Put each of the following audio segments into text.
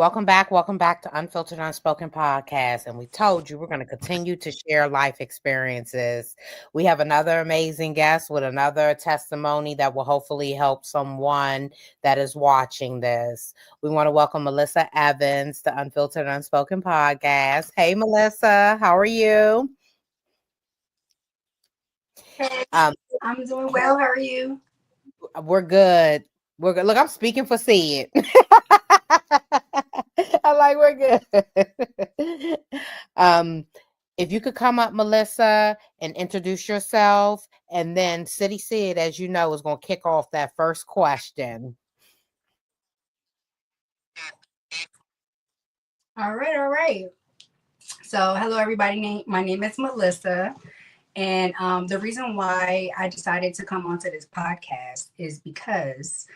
Welcome back to Unfiltered, Unspoken podcast. And we told you we're going to continue to share life experiences. We have another amazing guest with another testimony that will hopefully help someone that is watching this. We want to welcome Melissa Evans to Unfiltered, Unspoken podcast. Hey, Melissa, how are you? Hey, I'm doing well. How are you? We're good. We're good. Look, I'm speaking for Sid. I'm like, we're good. um, if you could come up, Melissa, and introduce yourself, and then City Sid, as you know, is going to kick off that first question. All right. So, hello, everybody. My name is Melissa. And the reason why I decided to come onto this podcast is because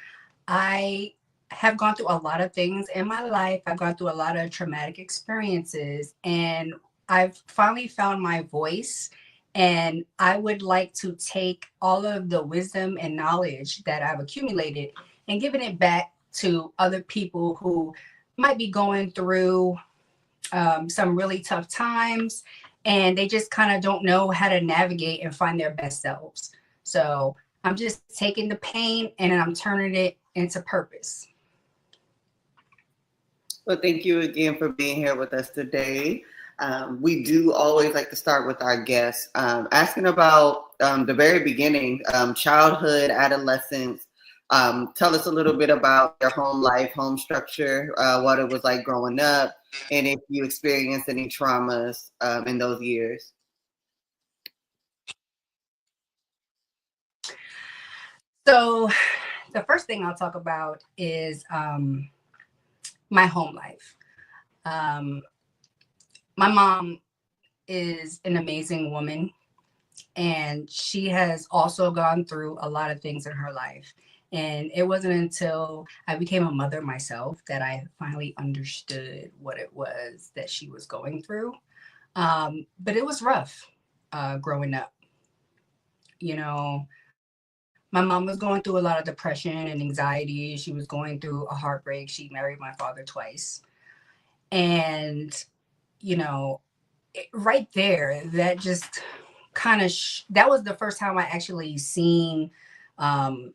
I have gone through a lot of things in my life. I've gone through a lot of traumatic experiences, and I've finally found my voice. And I would like to take all of the wisdom and knowledge that I've accumulated and giving it back to other people who might be going through some really tough times, and they just kind of don't know how to navigate and find their best selves. So I'm just taking the pain and I'm turning it into purpose. Well, thank you again for being here with us today. We do always like to start with our guests, asking about the very beginning, childhood, adolescence. Tell us a little bit about your home life, home structure, what it was like growing up, and if you experienced any traumas in those years. So the first thing I'll talk about is my home life. Um, my mom is an amazing woman, and she has also gone through a lot of things in her life. And it wasn't until I became a mother myself that I finally understood what it was that she was going through. But it was rough growing up. My mom was going through a lot of depression and anxiety. She was going through a heartbreak. She married my father twice. And, you know, right there, that just kind of, that was the first time I actually seen um,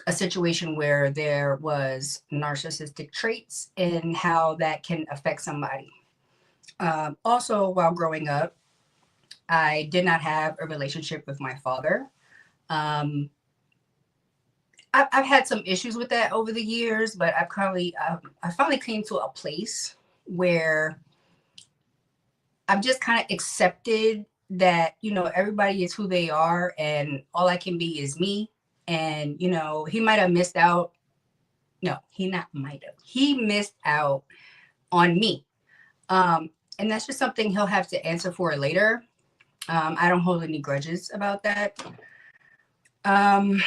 a situation where there was narcissistic traits and how that can affect somebody. Also, while growing up, I did not have a relationship with my father. Um, I've had some issues with that over the years, but I finally came to a place where I've just kind of accepted that, everybody is who they are and all I can be is me. And, he might have missed out. No, he not might have. He missed out on me. And that's just something he'll have to answer for later. I don't hold any grudges about that. Um,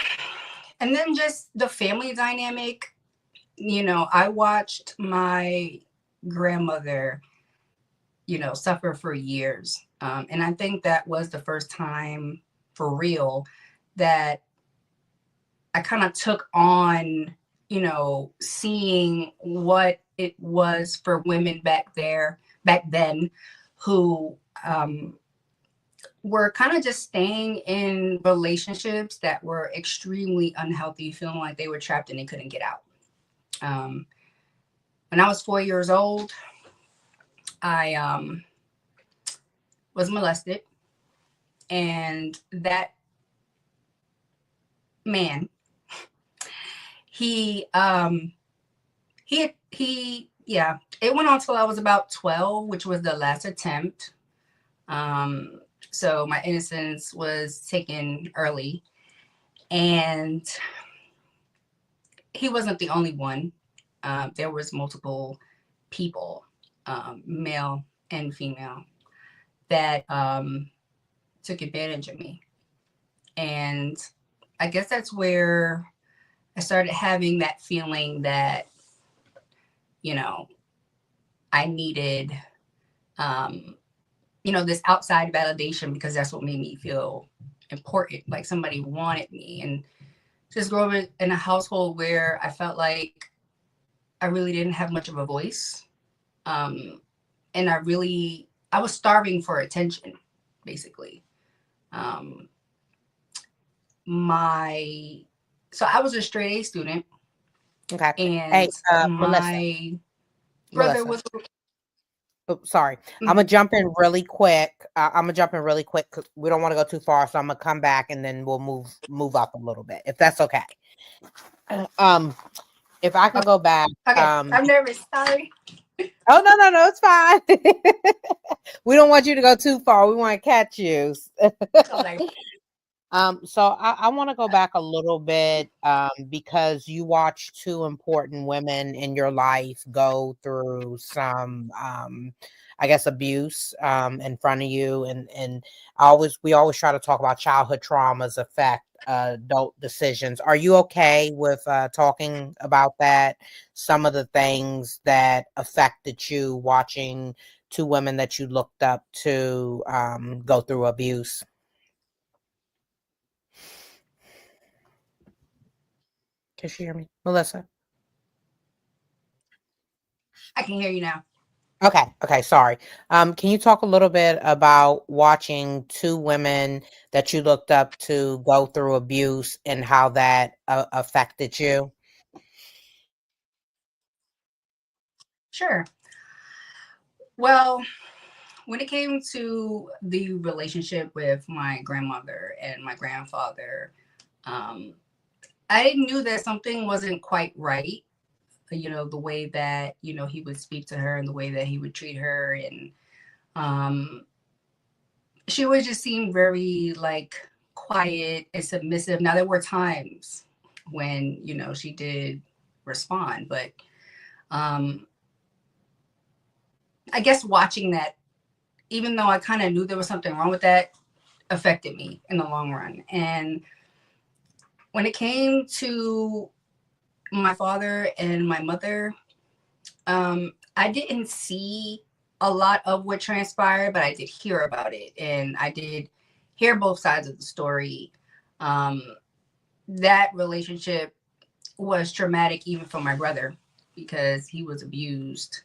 and then just the family dynamic, I watched my grandmother, suffer for years. And I think that was the first time for real that I kind of took on, seeing what it was for women back then, who were kind of just staying in relationships that were extremely unhealthy, feeling like they were trapped and they couldn't get out. Um, when I was 4 years old, I was molested, and that man, he yeah, it went on till I was about 12, which was the last attempt. So my innocence was taken early, and he wasn't the only one. There was multiple people, male and female, that took advantage of me. And I guess that's where I started having that feeling that, I needed, this outside validation, because that's what made me feel important, like somebody wanted me. And just growing in a household where I felt like I really didn't have much of a voice. And I was starving for attention, basically. Um, so I was a straight A student, Okay. Hey, and Melissa. my brother Melissa. was. Oh, sorry. I'm gonna Mhm. jump in really quick. I'm gonna jump in really quick because we don't want to go too far. So I'm gonna come back and then we'll move up a little bit, if that's okay. Um, if I can go back. Okay, I'm nervous. Sorry. Oh no, it's fine. We don't want you to go too far. We want to catch you. Okay. So I want to go back a little bit because you watched two important women in your life go through some, I guess, abuse in front of you, and we always try to talk about childhood traumas affect adult decisions. Are you okay with talking about that? Some of the things that affected you watching two women that you looked up to go through abuse. Can she hear me? Melissa? I can hear you now. Okay, sorry. Can you talk a little bit about watching two women that you looked up to go through abuse and how that affected you? Sure. Well, when it came to the relationship with my grandmother and my grandfather, um, I knew that something wasn't quite right. The way that, he would speak to her and the way that he would treat her. And um, she would just seem very like quiet and submissive. Now, there were times when, she did respond, but um, I guess watching that, even though I kind of knew there was something wrong with that, affected me in the long run. And when it came to my father and my mother, I didn't see a lot of what transpired, but I did hear about it, and I did hear both sides of the story. Um, that relationship was traumatic even for my brother because he was abused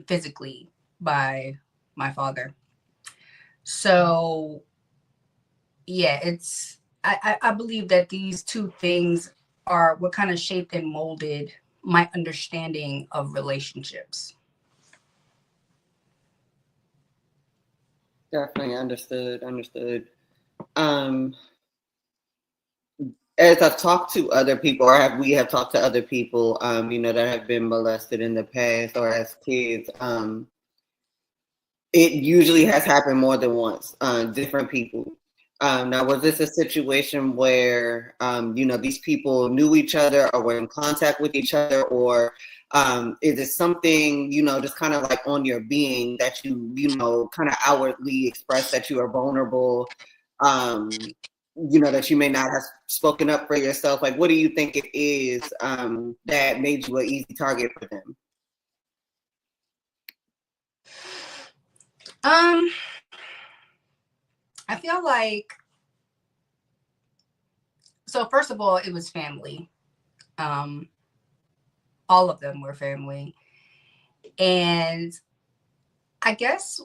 physically by my father. So yeah, I believe that these two things are what kind of shaped and molded my understanding of relationships. Definitely understood. Um, as I've talked to other people, we have talked to other people, that have been molested in the past or as kids, it usually has happened more than once, different people. Now, was this a situation where, these people knew each other or were in contact with each other, or is it something, just kind of like on your being that kind of outwardly express that you are vulnerable, that you may not have spoken up for yourself? Like, what do you think it is that made you an easy target for them? Um, I feel like, so first of all, it was family. Um, all of them were family. And I guess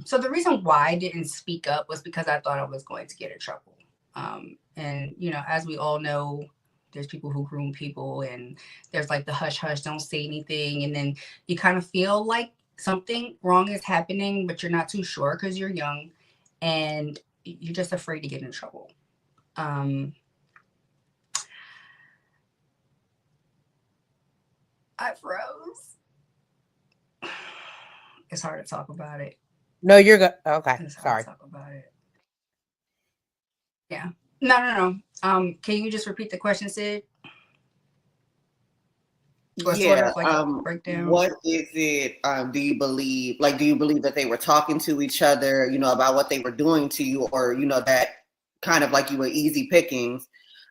so the reason why I didn't speak up was because I thought I was going to get in trouble. And as we all know, there's people who groom people, and there's like the hush hush, don't say anything, and then you kind of feel like something wrong is happening, but you're not too sure because you're young, and you're just afraid to get in trouble. Um, I froze. It's hard to talk about it. No, you're good. Okay, It's hard to sorry. talk about it. Yeah. No. Can you just repeat the question, Sid? Or sort Yeah. of like breakdown? What is it? Do you believe, that they were talking to each other, about what they were doing to you, or, that kind of like you were easy pickings?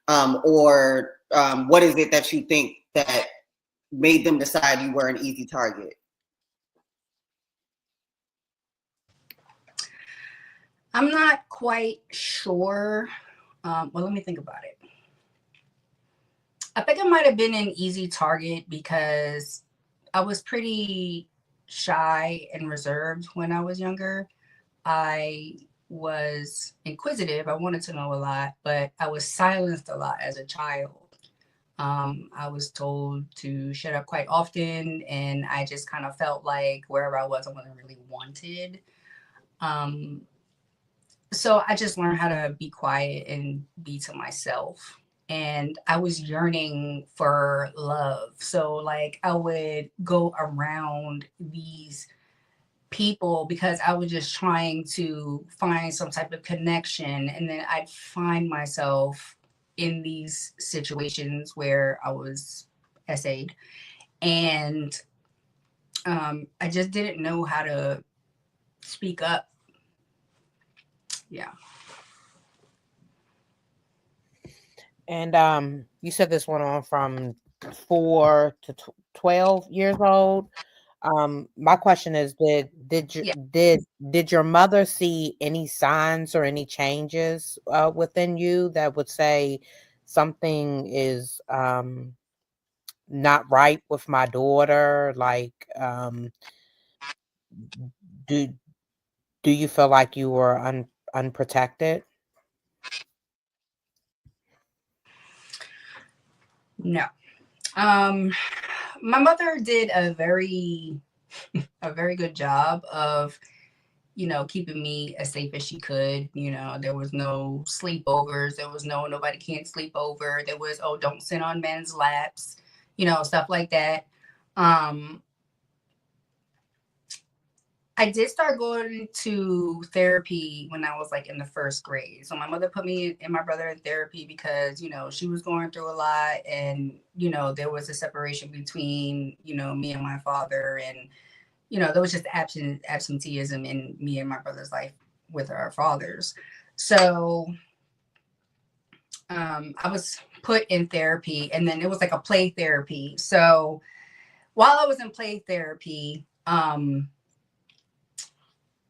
Or what is it that you think that made them decide you were an easy target? I'm not quite sure. Well, let me think about it. I think I might have been an easy target because I was pretty shy and reserved when I was younger. I was inquisitive. I wanted to know a lot, but I was silenced a lot as a child. I was told to shut up quite often, and I just kind of felt like wherever I was, I wasn't really wanted. Um, so I just learned how to be quiet and be to myself. And I was yearning for love. So, like, I would go around these people because I was just trying to find some type of connection. And then I'd find myself in these situations where I was essayed. And I just didn't know how to speak up. Yeah. And you said this went on from 4 to 12 years old. My question is, Yeah. did your mother see any signs or any changes within you that would say something is not right with my daughter? Like, do do you feel like you were unprotected? No. Um, my mother did a very good job of, keeping me as safe as she could. There was no sleepovers. There was nobody can't sleep over. There was, oh, don't sit on men's laps, stuff like that. Um, I did start going to therapy when I was like in the first grade. So my mother put me and my brother in therapy because, she was going through a lot, and, there was a separation between, me and my father, and, there was just absenteeism in me and my brother's life with our fathers. So I was put in therapy, and then it was like a play therapy. So while I was in play therapy,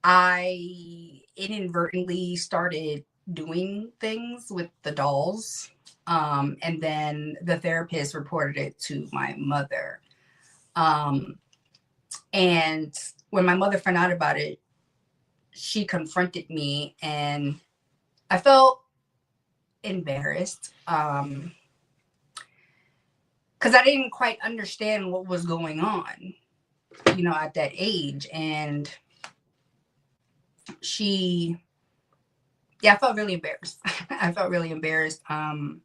I inadvertently started doing things with the dolls. And then the therapist reported it to my mother. Um, and when my mother found out about it, she confronted me, and I felt embarrassed because I didn't quite understand what was going on, at that age. And I felt really embarrassed. I felt really embarrassed. And,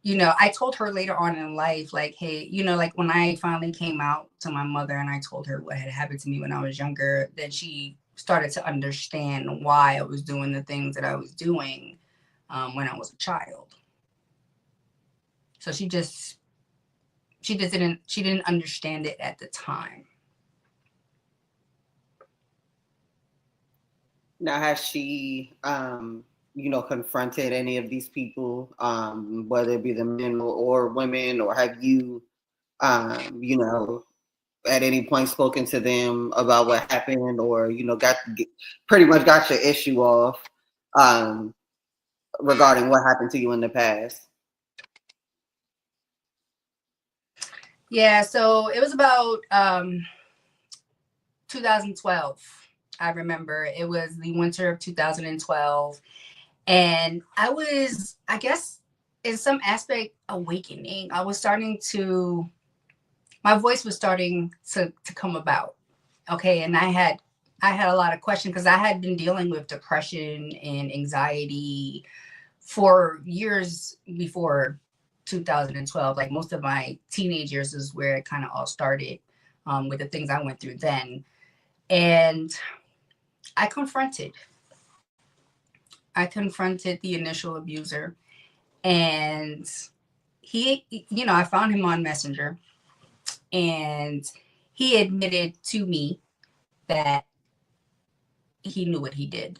I told her later on in life, like, hey, like when I finally came out to my mother and I told her what had happened to me when I was younger, then she started to understand why I was doing the things that I was doing when I was a child. So she didn't understand it at the time. Now, has she, confronted any of these people, whether it be the men or women, or have you, at any point spoken to them about what happened, or, pretty much got your issue off um, regarding what happened to you in the past? Yeah, so it was about 2012. I remember it was the winter of 2012. And I was, I guess, in some aspect, awakening. My voice was starting to come about. Okay. And I had a lot of questions because I had been dealing with depression and anxiety for years before 2012. Like most of my teenage years is where it kind of all started, with the things I went through then. And I confronted. I confronted the initial abuser, and I found him on Messenger, and he admitted to me that he knew what he did.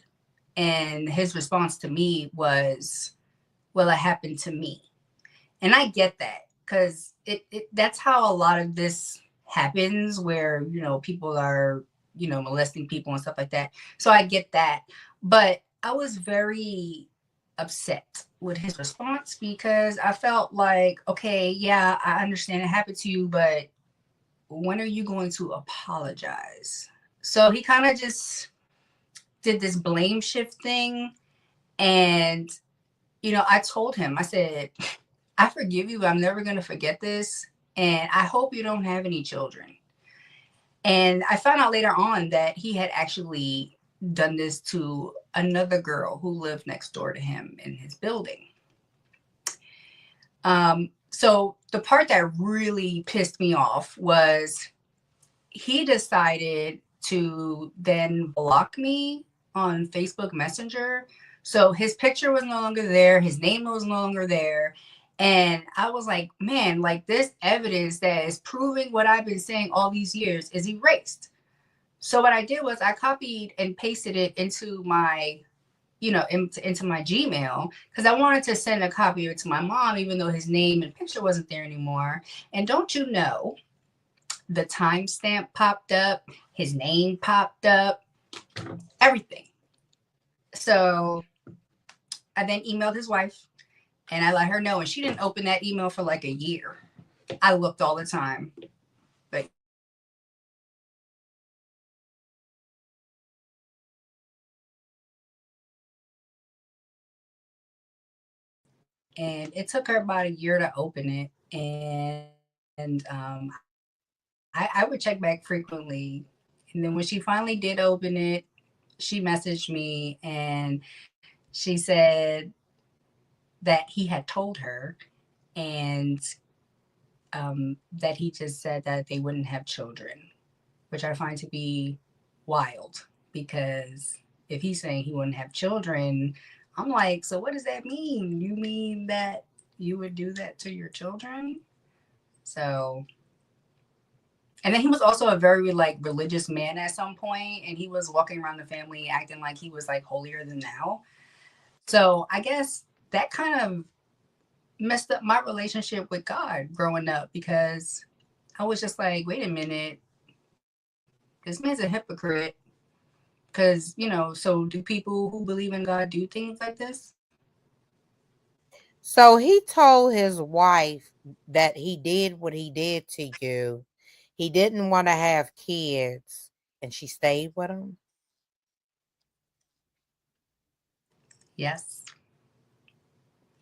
And his response to me was, well, it happened to me. And I get that because that's how a lot of this happens, where, people are, molesting people and stuff like that. So I get that. But I was very upset with his response because I felt like, okay, yeah, I understand it happened to you, but when are you going to apologize? So he kind of just did this blame shift thing. And, I told him, I said, I forgive you, but I'm never going to forget this. And I hope you don't have any children. And I found out later on that he had actually done this to another girl who lived next door to him in his building. So the part that really pissed me off was he decided to then block me on Facebook Messenger. So his picture was no longer there. His name was no longer there. And I was like, man, like this evidence that is proving what I've been saying all these years is erased. So what I did was I copied and pasted it into my, into my Gmail because I wanted to send a copy of it to my mom, even though his name and picture wasn't there anymore. And don't you know, the timestamp popped up, his name popped up, everything. So I then emailed his wife and I let her know, and she didn't open that email for like a year. I looked all the time, but and it took her about a year to open it. And I would check back frequently. And then when she finally did open it, she messaged me and she said that he had told her and that he just said that they wouldn't have children, which I find to be wild because if he's saying he wouldn't have children, I'm like, so what does that mean? You mean that you would do that to your children? So, and then he was also a very like religious man at some point, and he was walking around the family acting like he was like holier than thou. So I guess that kind of messed up my relationship with God growing up because I was just like, wait a minute, this man's a hypocrite. Because, so do people who believe in God do things like this? So he told his wife that he did what he did to you. He didn't want to have kids, and she stayed with him. Yes.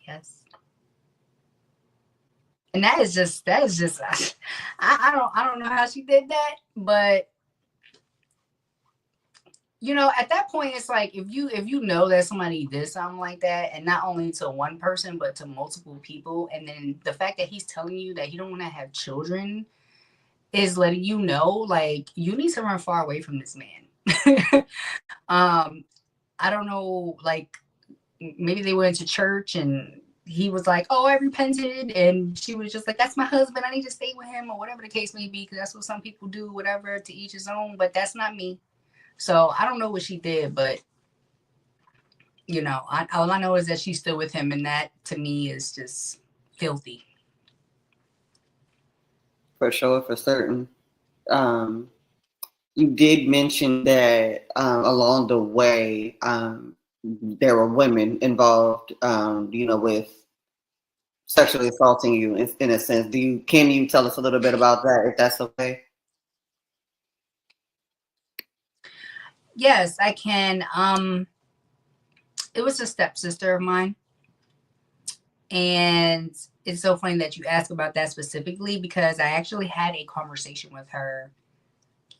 Yes. And that is just I don't know how she did that, but at that point it's like if you know that somebody did something like that, and not only to one person but to multiple people, and then the fact that he's telling you that he don't want to have children is letting you know like you need to run far away from this man. um I don't know, like maybe they went to church and he was like, oh, I repented, and she was just like, that's my husband, I need to stay with him, or whatever the case may be, because that's what some people do, whatever, to each his own, but that's not me. So I don't know what she did, but all I know is that she's still with him, and that to me is just filthy. For sure, for certain. Um, you did mention that along the way, there were women involved, with sexually assaulting you in a sense. Can you tell us a little bit about that, if that's okay? Yes, I can. It was a stepsister of mine. And it's so funny that you ask about that specifically because I actually had a conversation with her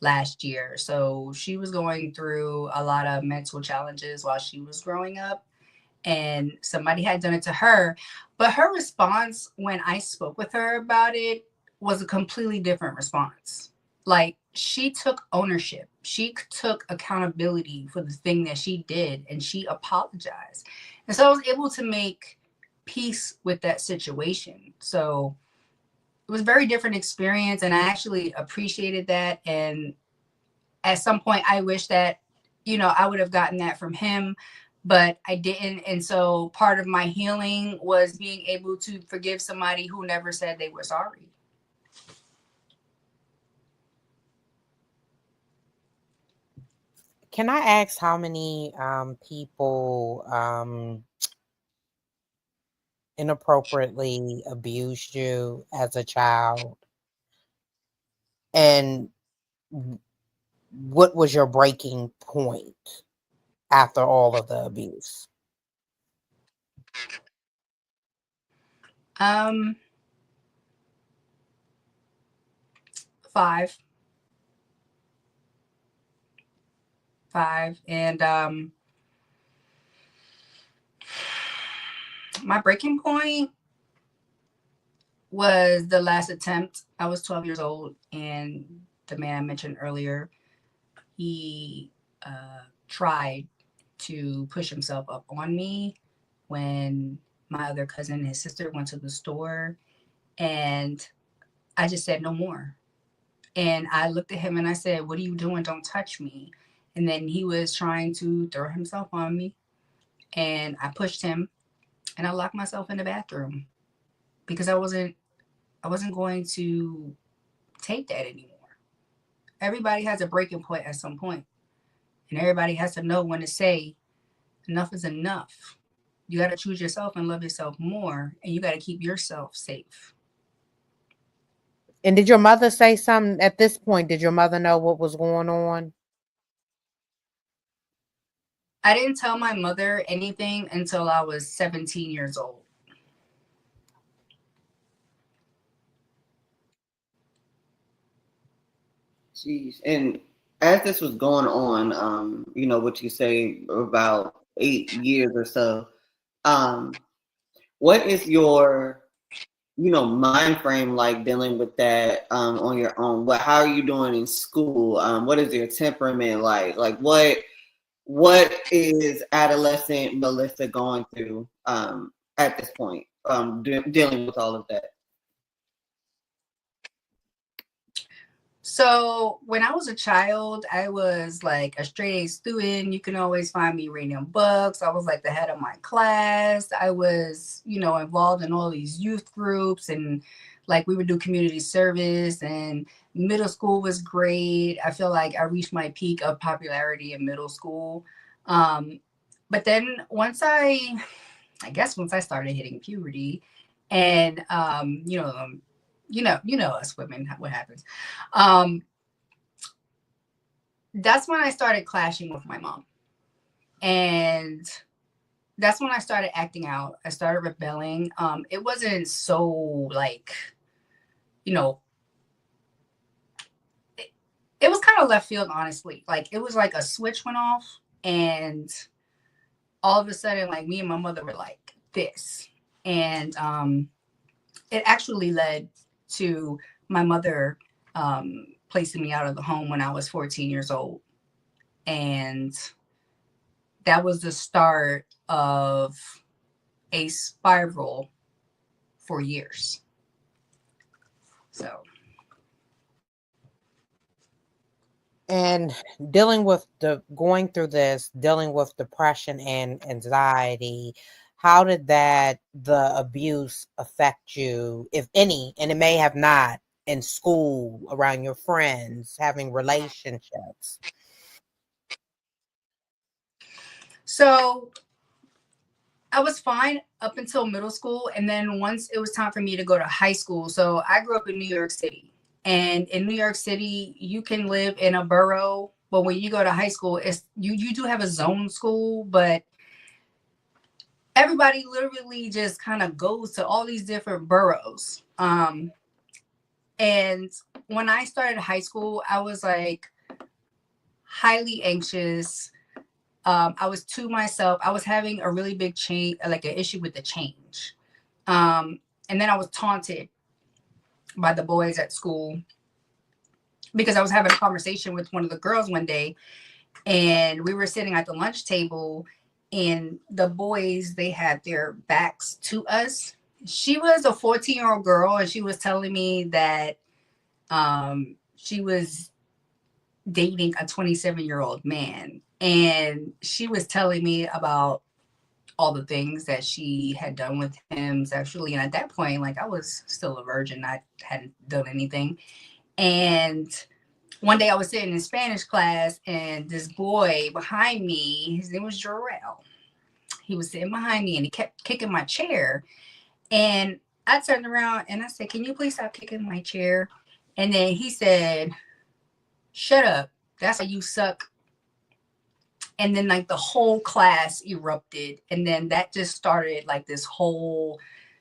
last year. So she was going through a lot of mental challenges while she was growing up, and somebody had done it to her. But her response when I spoke with her about it was a completely different response. Like she took ownership, she took accountability for the thing that she did, and she apologized. And so I was able to make peace with that situation. So it was a very different experience, and I actually appreciated that. And at some point I wish that I would have gotten that from him, but I didn't. And so part of my healing was being able to forgive somebody who never said they were sorry. Can I ask how many people inappropriately abused you as a child? And what was your breaking point after all of the abuse? Um, 5, 5, and my breaking point was the last attempt. I was 12 years old, and the man I mentioned earlier, he tried to push himself up on me when my other cousin and his sister went to the store, and I just said no more. And I looked at him and I said, "What are you doing? Don't touch me." And then he was trying to throw himself on me, and I pushed him, and I locked myself in the bathroom because I wasn't going to take that anymore. Everybody has a breaking point at some point, and everybody has to know when to say enough is enough. You got to choose yourself and love yourself more, and you got to keep yourself safe. And did your mother say something at this point? Did your mother know what was going on? I didn't tell my mother anything until I was 17 years old. Jeez. And as this was going on, what you say about 8 years or so, what is your, mind frame like dealing with that on your own? How are you doing in school? What is your temperament like? Like what is adolescent Melissa going through at this point, dealing with all of that? So when I was a child, I was like a straight A student. You can always find me reading books. I was like the head of my class. I was, involved in all these youth groups, and like we would do community service, and middle school was great. I feel like I reached my peak of popularity in middle school. But then once I started hitting puberty, and us women, what happens. Um, that's when I started clashing with my mom. And that's when I started acting out. I started rebelling. It wasn't so like, you know, it was kind of left field, honestly. Like it was like a switch went off, and all of a sudden, like me and my mother were like this. And it actually led to my mother placing me out of the home when I was 14 years old. And that was the start of a spiral for years. So, And going through this, dealing with depression and anxiety, how did the abuse affect you, if any? And it may have not, in school, around your friends, having relationships. so I was fine up until middle school. And then once it was time for me to go to high school, so I grew up in New York City. And in New York City, you can live in a borough, but when you go to high school, you do have a zone school, but everybody literally just kind of goes to all these different boroughs. And when I started high school, I was like highly anxious. I was to myself. I was having a really big change, like an issue with the change. And then I was taunted by the boys at school because I was having a conversation with one of the girls one day, and we were sitting at the lunch table, and the boys, they had their backs to us. She was a 14-year-old girl, and she was telling me that she was dating a 27-year-old man. And she was telling me about all the things that she had done with him sexually. And at that point, like I was still a virgin. I hadn't done anything. And one day I was sitting in Spanish class, and this boy behind me, his name was Jarrell. He was sitting behind me, and he kept kicking my chair. And I turned around and I said, "Can you please stop kicking my chair?" And then he said, "Shut up. That's how you suck." And then like the whole class erupted. And then that just started like this whole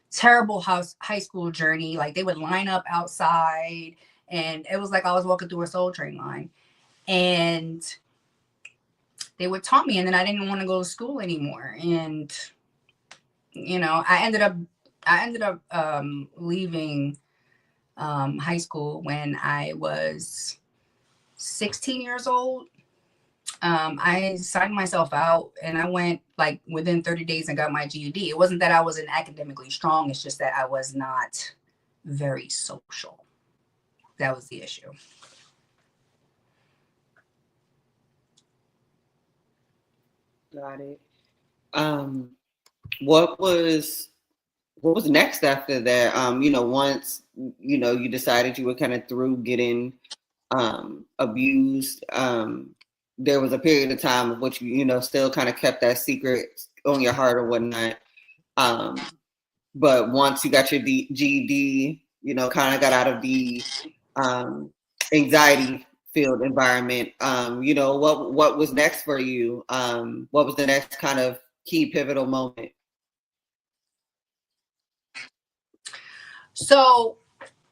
terrible high school journey. Like they would line up outside and it was like I was walking through a Soul Train line. And they would taunt me, and then I didn't want to go to school anymore. And I ended up leaving high school when I was 16 years old. I signed myself out and I went like within 30 days and got my GED. It wasn't that I wasn't academically strong. It's just that I was not very social. That was the issue. Got it. What was next after that? Once you decided you were kind of through getting abused. There was a period of time of which you still kind of kept that secret on your heart or whatnot. But once you got your GED, kind of got out of the anxiety filled environment. What was next for you? What was the next kind of key pivotal moment? So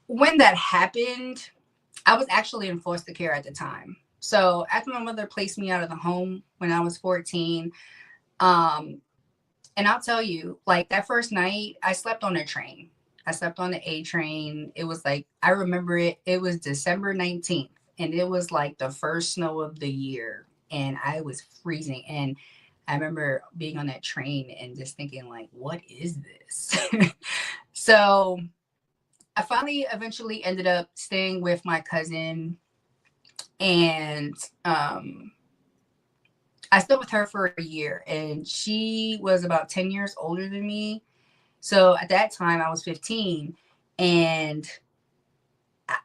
when that happened, I was actually in foster care at the time. So after my mother placed me out of the home when I was 14, and I'll tell you, like that first night, I slept on a train. I slept on the A train. It was like, I remember it. It was December 19th, and it was like the first snow of the year, and I was freezing. And I remember being on that train and just thinking, like, what is this? So I finally eventually ended up staying with my cousin, and I stayed with her for a year, and she was about 10 years older than me. So at that time I was 15, and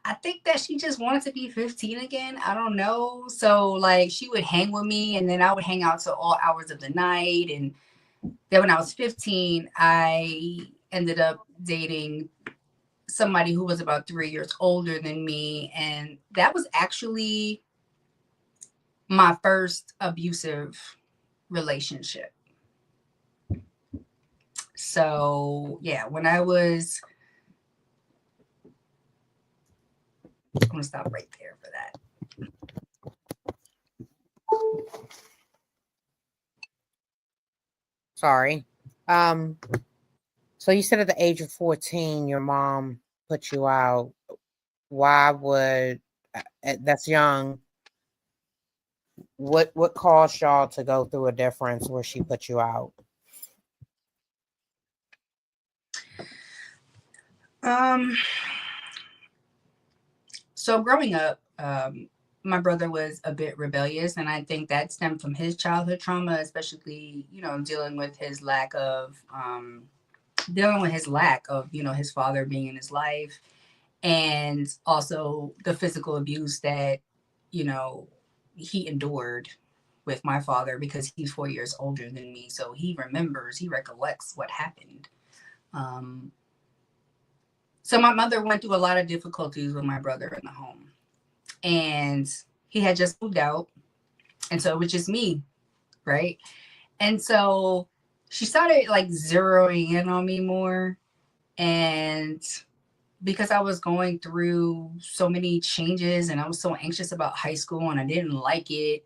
I think that she just wanted to be 15 again. I don't know. So like she would hang with me, and then I would hang out till all hours of the night. And then when I was 15, I ended up dating somebody who was about 3 years older than me. And that was actually my first abusive relationship. So yeah, when I was, I'm gonna stop right there for that. Sorry. So you said at the age of 14, your mom put you out. Why would that's young? What caused y'all to go through a difference where she put you out? So growing up, my brother was a bit rebellious, and I think that stemmed from his childhood trauma, especially dealing with his lack of his father being in his life, and also the physical abuse that he endured with my father, because he's 4 years older than me, so he recollects what happened. So my mother went through a lot of difficulties with my brother in the home, and he had just moved out, and so it was just me, right? And so she started like zeroing in on me more, and because I was going through so many changes and I was so anxious about high school and I didn't like it,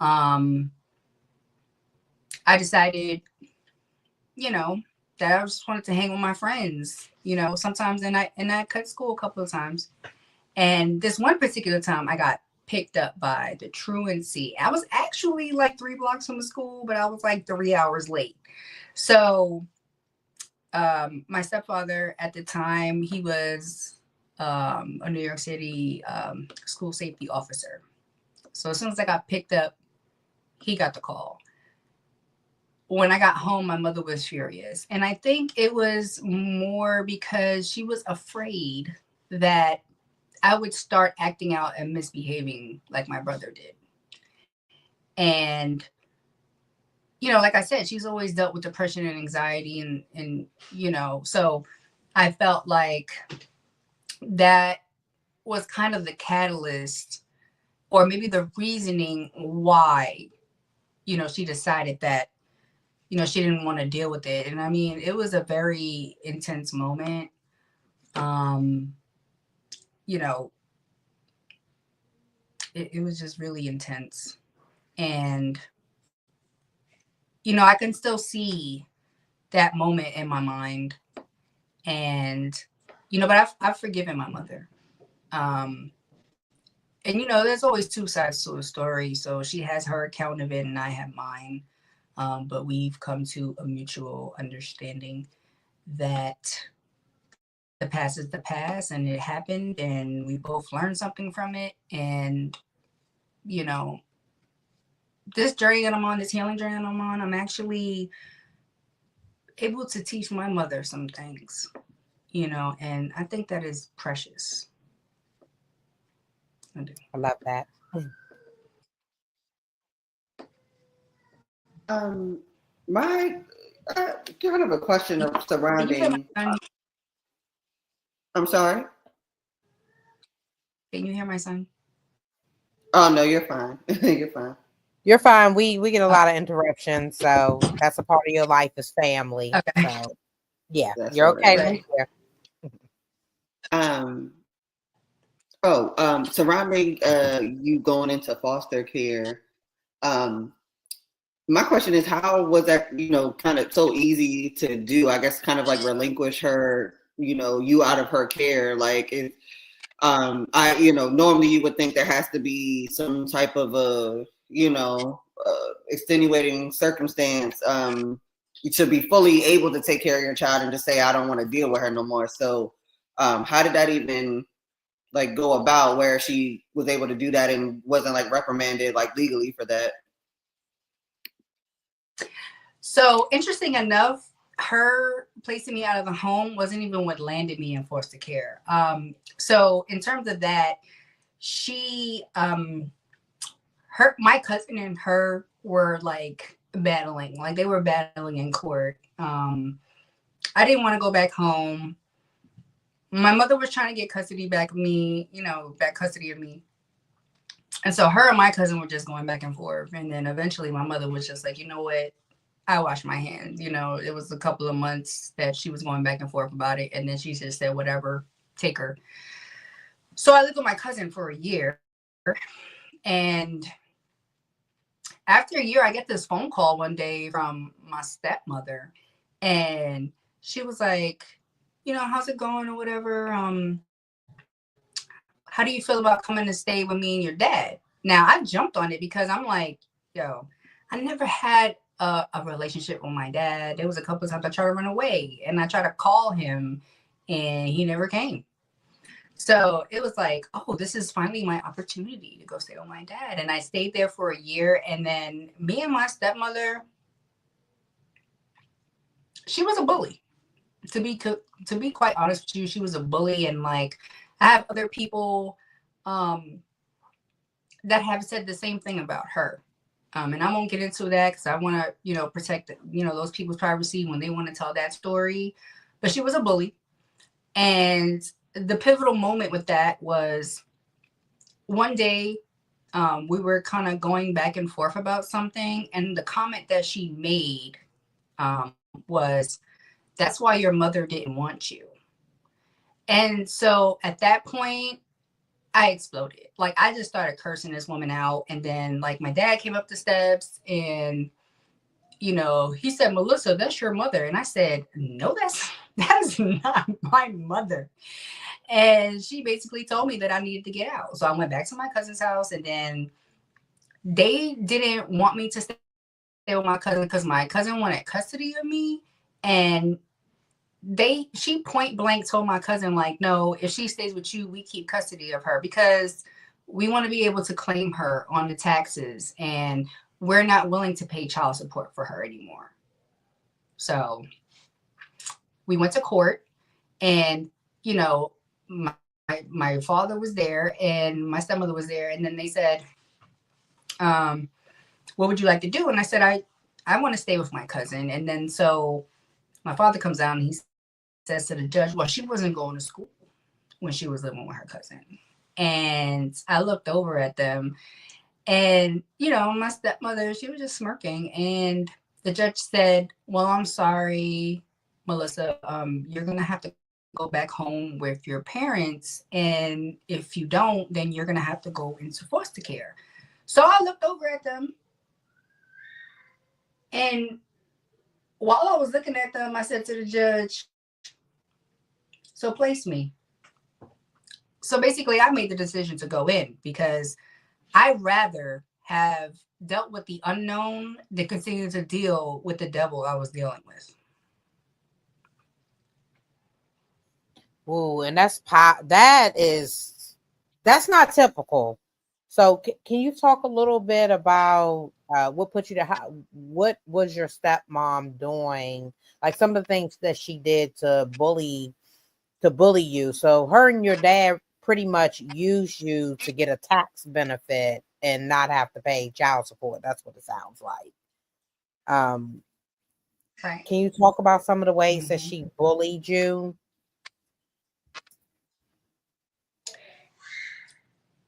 I decided, that I just wanted to hang with my friends, sometimes, and I cut school a couple of times. And this one particular time I got picked up by the truancy. I was actually like 3 blocks from the school, but I was like 3 hours late. So my stepfather at the time, he was a New York City school safety officer. So as soon as I got picked up, he got the call. When I got home, my mother was furious. And I think it was more because she was afraid that I would start acting out and misbehaving like my brother did. And like I said, she's always dealt with depression and anxiety and so I felt like that was kind of the catalyst, or maybe the reasoning why, she decided that, she didn't want to deal with it. And I mean, it was a very intense moment. Um, you know, it was just really intense. And, I can still see that moment in my mind. And, but I've forgiven my mother. And, there's always two sides to a story. So she has her account of it and I have mine. But we've come to a mutual understanding that the past is the past and it happened and we both learned something from it. And, this journey that I'm on, this healing journey that I'm on, I'm actually able to teach my mother some things, and I think that is precious. I love that. My kind of a question of surrounding. I'm sorry. Can you hear my son? Oh no, you're fine. You're fine. You're fine. We get a lot of interruptions, so that's a part of your life is family. Okay. So yeah, That's you're okay. Right. Surrounding you going into foster care. My question is, how was that, kind of so easy to do? I guess kind of like relinquish her, you out of her care. Like if normally you would think there has to be some type of a, extenuating circumstance to be fully able to take care of your child and just say, I don't want to deal with her no more. So how did that even like go about where she was able to do that and wasn't like reprimanded like legally for that? So interesting enough, her placing me out of the home wasn't even what landed me in foster care. So in terms of that, she, my cousin and her were like battling in court. I didn't want to go back home. My mother was trying to get custody back of me, back custody of me. And so her and my cousin were just going back and forth. And then eventually my mother was just like, you know what? I washed my hands. It was a couple of months that she was going back and forth about it. And then she just said, whatever, take her. So I lived with my cousin for a year. And after a year, I get this phone call one day from my stepmother. And she was like, how's it going or whatever? How do you feel about coming to stay with me and your dad? Now, I jumped on it because I'm like, yo, I never had a relationship with my dad. There was a couple of times I tried to run away and I tried to call him and he never came. So it was like, oh, this is finally my opportunity to go stay with my dad. And I stayed there for a year. And then me and my stepmother, she was a bully. To be quite honest with you, she was a bully. And like, I have other people that have said the same thing about her. And I won't get into that because I want to, protect, those people's privacy when they want to tell that story. But she was a bully. And the pivotal moment with that was one day we were kind of going back and forth about something. And the comment that she made was, that's why your mother didn't want you. And so at that point, I exploded. Like, I just started cursing this woman out. And then, like, my dad came up the steps and, he said, Melissa, that's your mother. And I said, no, that is not my mother. And she basically told me that I needed to get out. So I went back to my cousin's house. And then they didn't want me to stay with my cousin because my cousin wanted custody of me. And she point blank told my cousin, like, no, if she stays with you, we keep custody of her because we want to be able to claim her on the taxes and we're not willing to pay child support for her anymore. So we went to court and, my father was there and my stepmother was there. And then they said, what would you like to do? And I said, I want to stay with my cousin. And then so my father comes out and he says to the judge, well, she wasn't going to school when she was living with her cousin. And I looked over at them, and, you know, my stepmother, she was just smirking. And the judge said, well, I'm sorry, Melissa, you're going to have to go back home with your parents. And if you don't, then you're going to have to go into foster care. So I looked over at them, and while I was looking at them, I said to the judge, so place me. So basically, I made the decision to go in because I'd rather have dealt with the unknown than continue to deal with the devil I was dealing with. Ooh, and that's not typical. So can you talk a little bit about what put you to what was your stepmom doing? Like some of the things that she did to bully you. So her and your dad pretty much used you to get a tax benefit and not have to pay child support. That's what it sounds like. Right. Can you talk about some of the ways that she bullied you?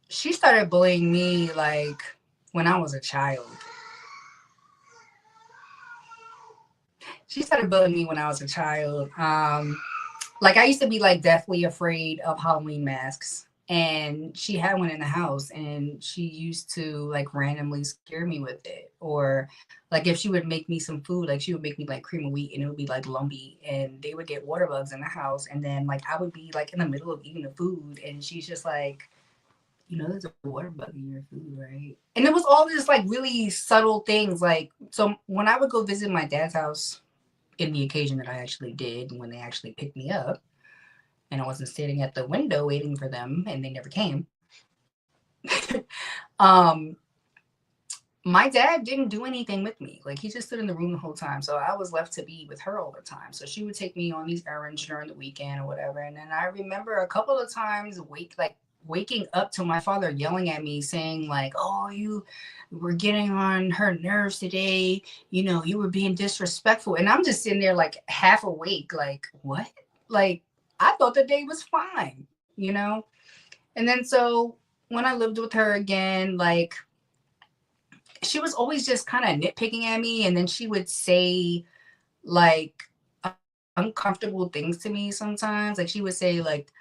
She started bullying me like when I was a child. She started bullying me when I was a child. Like I used to be like deathly afraid of Halloween masks. And she had one in the house, and she used to like randomly scare me with it. Or like if she would make me some food, like she would make me like cream of wheat, and it would be like lumpy, and they would get water bugs in the house. And then like I would be like in the middle of eating the food, and she's just like, you know, there's a water bug in your food, right? And it was all just like really subtle things. Like, so when I would go visit my dad's house, in the occasion that I actually did, when they actually picked me up, and I wasn't sitting at the window waiting for them, and they never came. um, my dad didn't do anything with me. Like he just stood in the room the whole time. So I was left to be with her all the time. So she would take me on these errands during the weekend or whatever. And then I remember a couple of times waking up to my father yelling at me saying like, oh, you were getting on her nerves today. You know, you were being disrespectful. And I'm just sitting there like half awake. Like, what? Like, I thought the day was fine, you know? And then so when I lived with her again, like, she was always just kind of nitpicking at me, and then she would say like uncomfortable things to me sometimes. Like she would say like,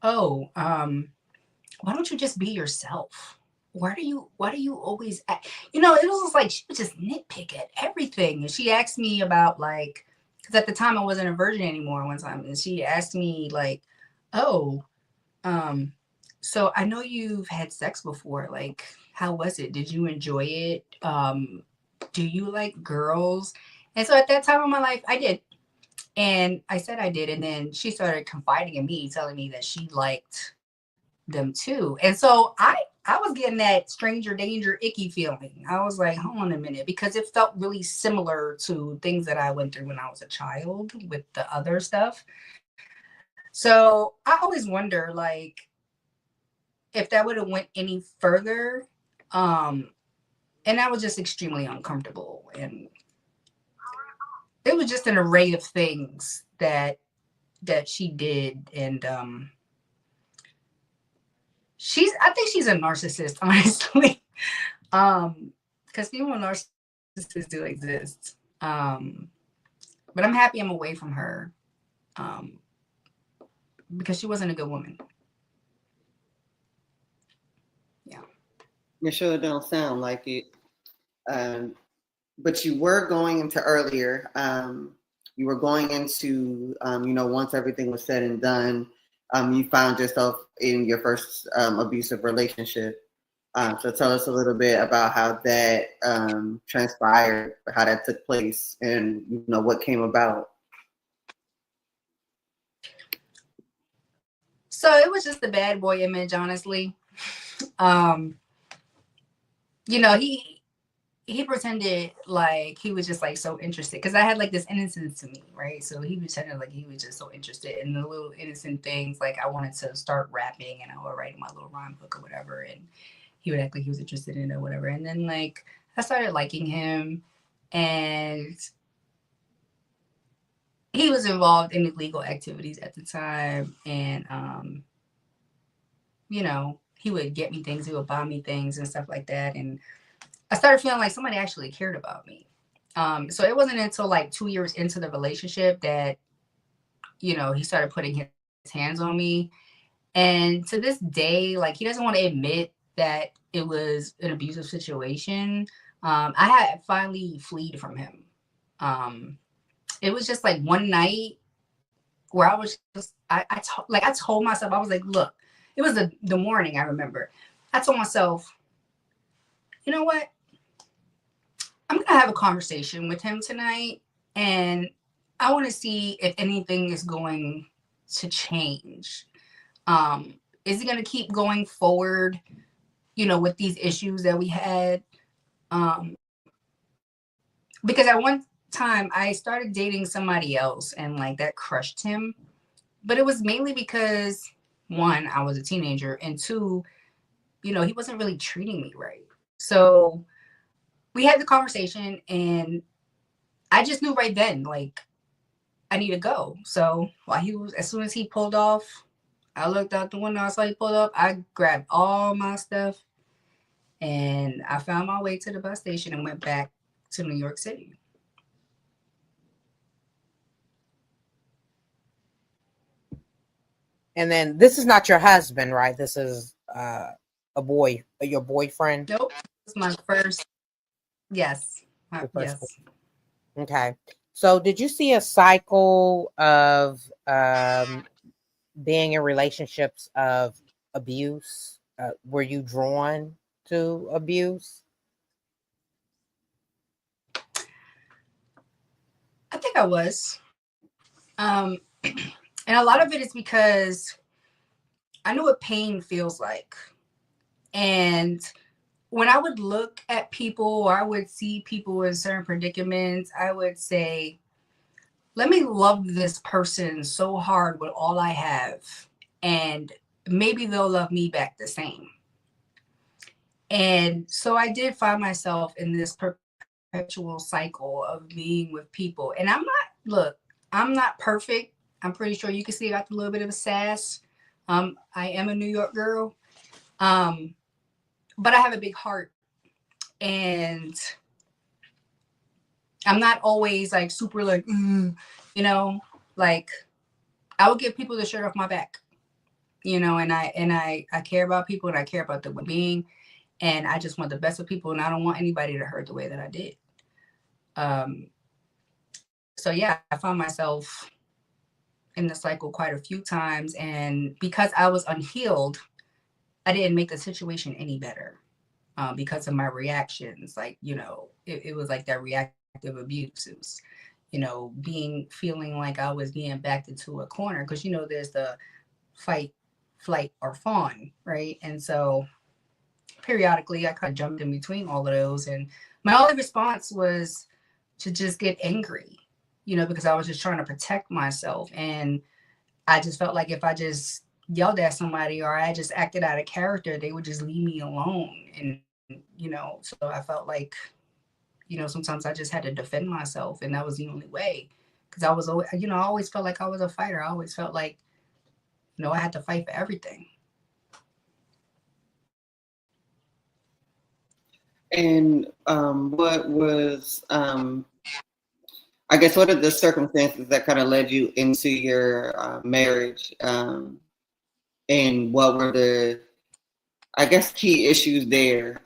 oh, why don't you just be yourself? Why do you always act? You know, it was just like she would just nitpick at everything. And she asked me about like, because at the time I wasn't a virgin anymore one time, and she asked me like, oh, so I know you've had sex before. Like, how was it? Did you enjoy it? Do you like girls? And so at that time of my life, I did. And I said I did. And then she started confiding in me, telling me that she liked them too. And so I was getting that stranger danger icky feeling. I was like, hold on a minute, because it felt really similar to things that I went through when I was a child with the other stuff. So I always wonder like if that would have went any further. And I was just extremely uncomfortable, and it was just an array of things that she did. And I think she's a narcissist, honestly. Because female narcissists do exist. But I'm happy I'm away from her. Because she wasn't a good woman. Yeah. You sure don't sound like it. But you were going into earlier. You were going into, once everything was said and done, you found yourself in your first abusive relationship. So tell us a little bit about how that transpired, how that took place, and what came about. So it was just the bad boy image, honestly. He pretended like he was just like so interested, because I had like this innocence to me, right? So he pretended like he was just so interested in the little innocent things. Like I wanted to start rapping, and I would write my little rhyme book or whatever, and he would act like he was interested in it or whatever. And then like I started liking him, and he was involved in illegal activities at the time. And, you know, he would get me things, he would buy me things and stuff like that. And I started feeling like somebody actually cared about me. So it wasn't until like 2 years into the relationship that, you know, he started putting his hands on me. And to this day, like, he doesn't want to admit that it was an abusive situation. I had finally fled from him. It was just like one night where I was just, I told myself, I was like, look, it was the morning, I remember. I told myself, you know what? I'm going to have a conversation with him tonight, and I want to see if anything is going to change. Is he going to keep going forward, you know, with these issues that we had? Because at one time I started dating somebody else, and like that crushed him. But it was mainly because, one, I was a teenager, and two, you know, he wasn't really treating me right. So we had the conversation, and I just knew right then, like, I need to go. So as soon as he pulled off, I looked out the window, I saw he pulled up, I grabbed all my stuff, and I found my way to the bus station and went back to New York City. And then this is not your husband, right? This is your boyfriend. Nope. This is my first. Yes. Yes. Yes. Okay. So did you see a cycle of being in relationships of abuse? Were you drawn to abuse? I think I was. And a lot of it is because I know what pain feels like. And when I would look at people, or I would see people in certain predicaments, I would say, let me love this person so hard with all I have, and maybe they'll love me back the same. And so I did find myself in this perpetual cycle of being with people. And I'm not perfect. I'm pretty sure you can see I got a little bit of a sass. I am a New York girl. But I have a big heart, and I'm not always like super like, you know, like I would give people the shirt off my back, you know, and I care about people, and I care about the well-being, and I just want the best of people, and I don't want anybody to hurt the way that I did. So yeah, I found myself in the cycle quite a few times, and because I was unhealed, I didn't make the situation any better. Because of my reactions, like, you know, it was like that reactive abuse. It was, you know, feeling like I was being backed into a corner, because, you know, there's the fight, flight, or fawn, right? And so periodically I kind of jumped in between all of those, and my only response was to just get angry, you know, because I was just trying to protect myself, and I just felt like if I just yelled at somebody, or I just acted out of character, they would just leave me alone. And, you know, so I felt like, you know, sometimes I just had to defend myself, and that was the only way. Because I was always, you know, I always felt like I was a fighter. I always felt like, you know, I had to fight for everything. And what was, I guess, what are the circumstances that kind of led you into your marriage? And what were the, I guess, key issues there,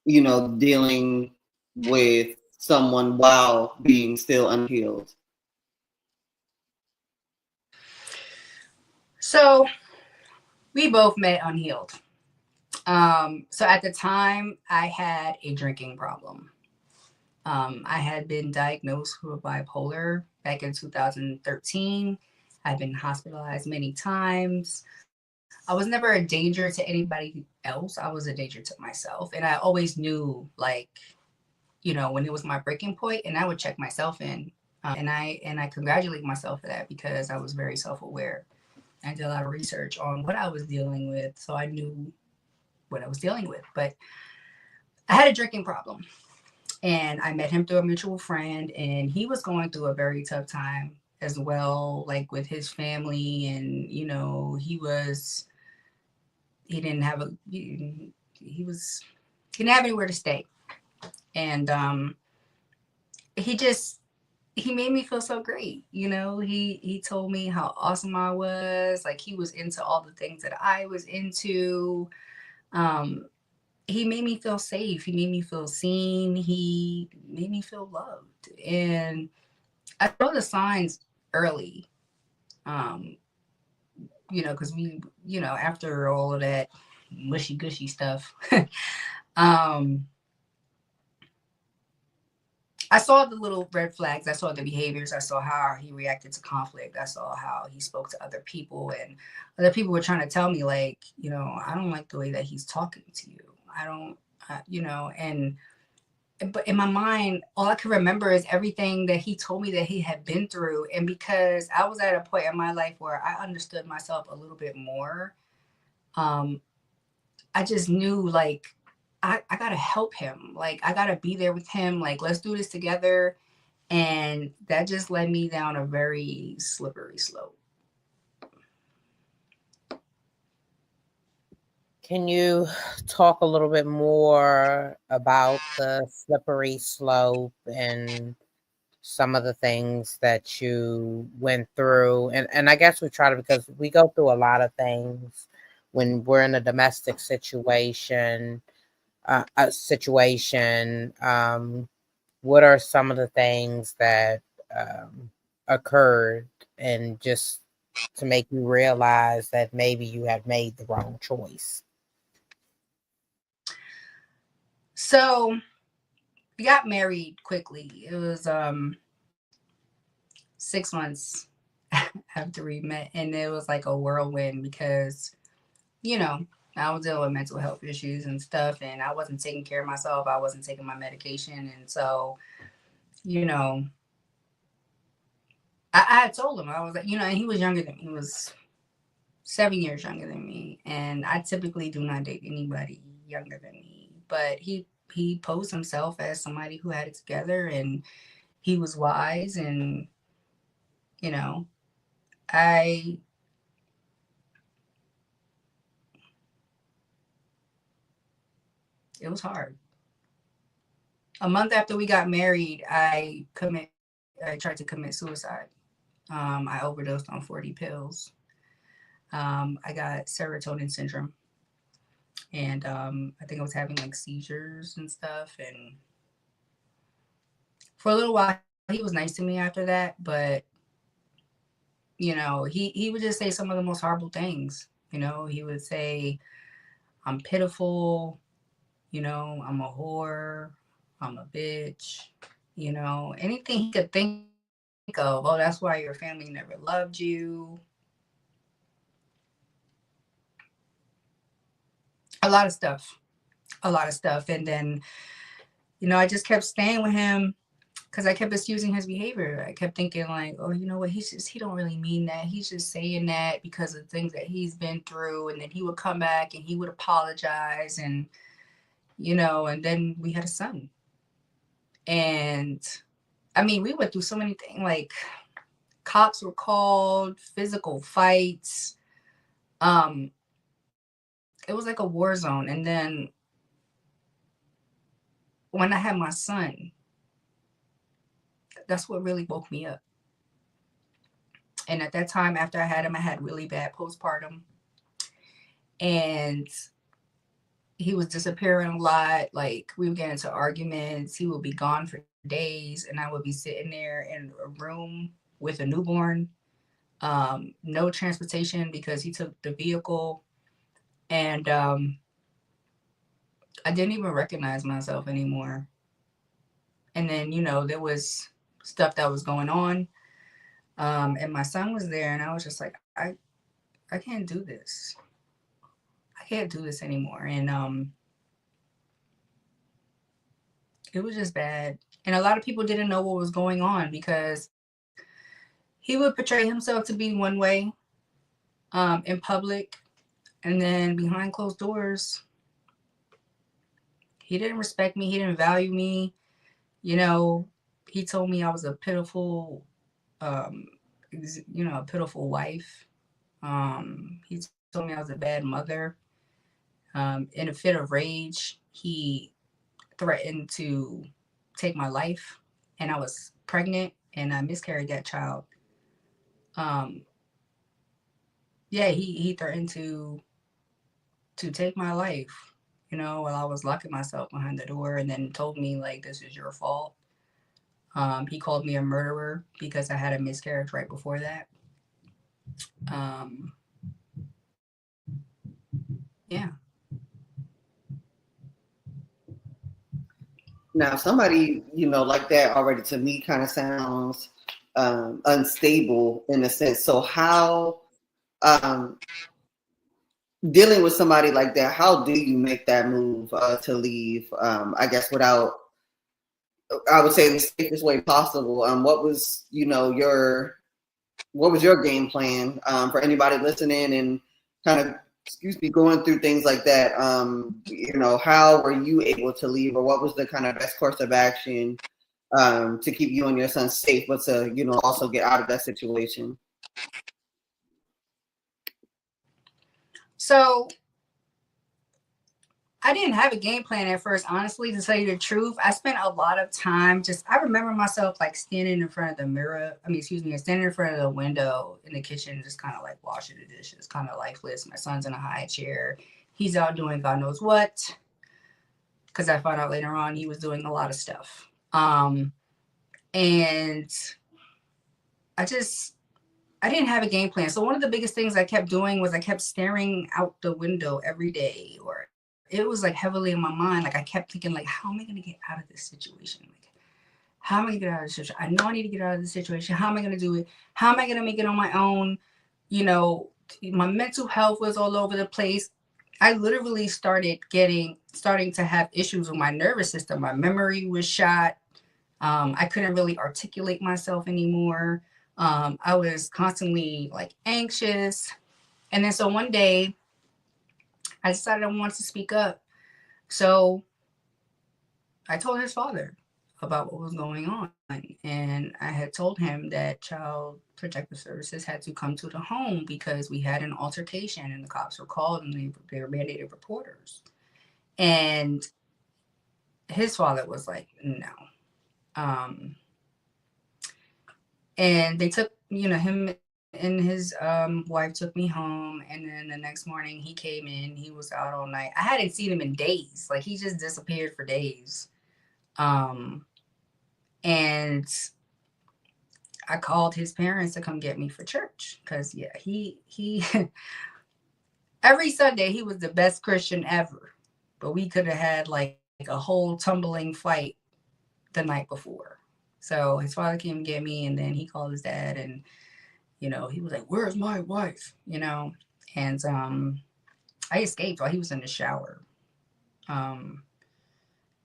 you know, dealing with someone while being still unhealed? So we both met unhealed. So at the time, I had a drinking problem. I had been diagnosed with bipolar back in 2013. I've been hospitalized many times. I was never a danger to anybody else. I was a danger to myself. And I always knew, like, you know, when it was my breaking point, and I would check myself in. And I congratulate myself for that, because I was very self-aware. I did a lot of research on what I was dealing with, so I knew what I was dealing with. But I had a drinking problem. And I met him through a mutual friend, and he was going through a very tough time as well, like with his family. And, he didn't have he didn't have anywhere to stay. And he just, he made me feel so great. He told me how awesome I was. Like, he was into all the things that I was into. Um, he made me feel safe. He made me feel seen. He made me feel loved. And I saw the signs early. Um, because after all of that mushy gushy stuff, um, I saw the little red flags. I saw the behaviors. I saw how he reacted to conflict. I saw how he spoke to other people, and other people were trying to tell me, like, I don't like the way that he's talking to you. I don't, and but in my mind, all I can remember is everything that he told me that he had been through. And because I was at a point in my life where I understood myself a little bit more, um, I just knew, like, I gotta help him. Like, I gotta be there with him. Like, let's do this together. And that just led me down a very slippery slope. Can you talk a little bit more about the slippery slope and some of the things that you went through? And I guess we try to, because we go through a lot of things when we're in a domestic situation. What are some of the things that occurred, and just to make you realize that maybe you have made the wrong choice? So we got married quickly. It was 6 months after we met, and it was like a whirlwind because, you know, I was dealing with mental health issues and stuff, and I wasn't taking care of myself. I wasn't taking my medication. And so, you know, I had told him, I was like, and he was younger than me. He was 7 years younger than me. And I typically do not date anybody younger than me. But he posed himself as somebody who had it together, and he was wise. And, you know, I it was hard. A month after we got married, I tried to commit suicide. I overdosed on 40 pills. I got serotonin syndrome, and I think I was having like seizures and stuff. And for a little while, he was nice to me after that, but he would just say some of the most horrible things. He would say, "I'm pitiful," "I'm a whore," "I'm a bitch," anything he could think of. "Oh, that's why your family never loved you." A lot of stuff. A lot of stuff. And then, I just kept staying with him because I kept excusing his behavior. I kept thinking, like, "Oh, you know what? He don't really mean that. He's just saying that because of things that he's been through." And then he would come back and he would apologize. And, and then we had a son. And I mean, we went through so many things, like cops were called, physical fights. Um, it was like a war zone. And then when I had my son, that's what really woke me up. And at that time, after I had him, I had really bad postpartum. And he was disappearing a lot. Like, we would get into arguments. He would be gone for days, and I would be sitting there in a room with a newborn. No transportation because he took the vehicle. And I didn't even recognize myself anymore. And then, there was stuff that was going on. And my son was there, and I was just like, I can't do this. I can't do this anymore. And it was just bad. And a lot of people didn't know what was going on because he would portray himself to be one way in public. And then behind closed doors, he didn't respect me. He didn't value me. You know, he told me I was a pitiful, a pitiful wife. He told me I was a bad mother. In a fit of rage, he threatened to take my life, and I was pregnant, and I miscarried that child. Um, yeah, he threatened to take my life, while I was locking myself behind the door, and then told me like, this is your fault. He called me a murderer because I had a miscarriage right before that. Um, yeah. Now, somebody, like that already to me kind of sounds unstable in a sense. So how, um, dealing with somebody like that, how do you make that move to leave? I guess I would say the safest way possible. What was your game plan for anybody listening and kind of, going through things like that? How were you able to leave, or what was the kind of best course of action to keep you and your son safe, but to, also get out of that situation? So I didn't have a game plan at first, honestly, to tell you the truth. I spent a lot of time I remember myself like standing in front of the mirror. Standing in front of the window in the kitchen, just kind of like washing the dishes, kind of lifeless. My son's in a high chair. He's out doing God knows what. Because I found out later on he was doing a lot of stuff. And I didn't have a game plan. So one of the biggest things I kept doing was I kept staring out the window every day, or it was like heavily in my mind. Like I kept thinking, like, how am I going to get out of this situation? Like, how am I going to get out of this situation? I know I need to get out of this situation. How am I going to do it? How am I going to make it on my own? My mental health was all over the place. I literally starting to have issues with my nervous system. My memory was shot. I couldn't really articulate myself anymore. I was constantly like anxious. And then so one day I decided I wanted to speak up. So I told his father about what was going on. And I had told him that Child Protective Services had to come to the home because we had an altercation and the cops were called and they were mandated reporters. And his father was like, no. And they took, him and his wife took me home. And then the next morning he came in, he was out all night. I hadn't seen him in days. Like he just disappeared for days. And I called his parents to come get me for church. Cause yeah, he every Sunday he was the best Christian ever. But we could have had like a whole tumbling fight the night before. So his father came to get me, and then he called his dad, and he was like, "Where's my wife?" And I escaped while he was in the shower. And